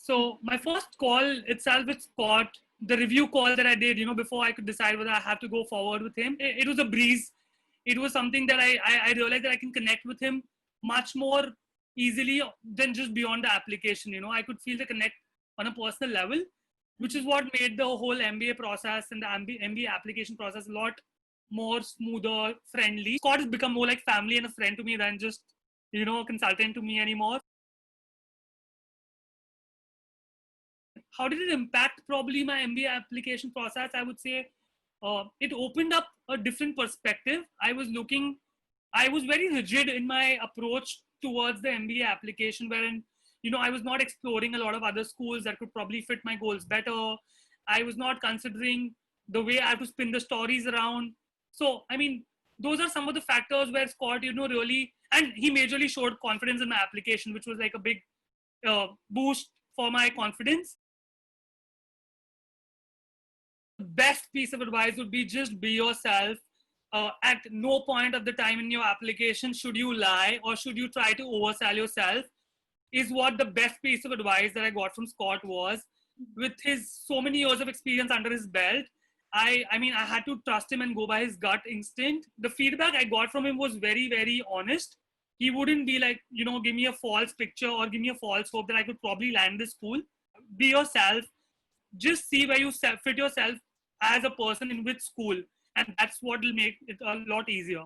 So my first call itself with Scott, the review call that I did, before I could decide whether I have to go forward with him, it was a breeze. It was something that I realized that I can connect with him much more easily than just beyond the application. I could feel the connect on a personal level, which is what made the whole MBA process and the MBA application process a lot more smoother, friendly. Scott has become more like family and a friend to me than just, a consultant to me anymore. How did it impact probably my MBA application process? I would say it opened up a different perspective. I was very rigid in my approach towards the MBA application, wherein, I was not exploring a lot of other schools that could probably fit my goals better. I was not considering the way I have to spin the stories around. So, I mean, those are some of the factors where Scott, really, and he majorly showed confidence in my application, which was like a big boost for my confidence. Best piece of advice would be just be yourself. At no point of the time in your application should you lie or should you try to oversell yourself, is what the best piece of advice that I got from Scott was. With his so many years of experience under his belt, I had to trust him and go by his gut instinct. The feedback I got from him was very, very honest. He wouldn't be like, give me a false picture or give me a false hope that I could probably land this school. Be yourself. Just see where you fit yourself as a person in which school, and that's what will make it a lot easier.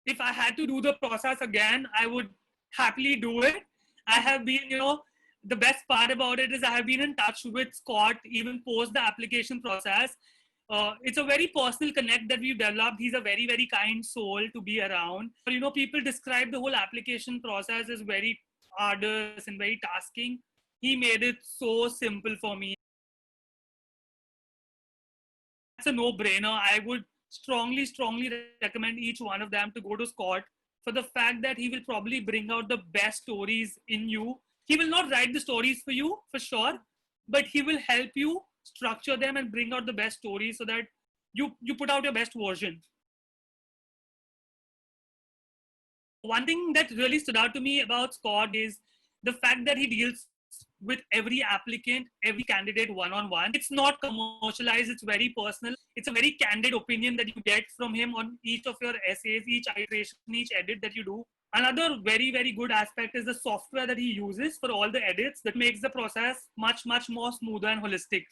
If I had to do the process again, I would happily do it. I have been, the best part about it is I have been in touch with Scott even post the application process. It's a very personal connect that we've developed. He's a very, very kind soul to be around. People describe the whole application process as very arduous and very tasking. He made it so simple for me. It's a no-brainer. I would strongly recommend each one of them to go to Scott for the fact that he will probably bring out the best stories in you. He will not write the stories for you, for sure, but he will help you structure them and bring out the best stories so that you put out your best version. One thing that really stood out to me about Scott is the fact that he deals with every applicant, every candidate one-on-one. It's not commercialized, it's very personal. It's a very candid opinion that you get from him on each of your essays, each iteration, each edit that you do. Another very, very good aspect is the software that he uses for all the edits that makes the process much, much more smoother and holistic.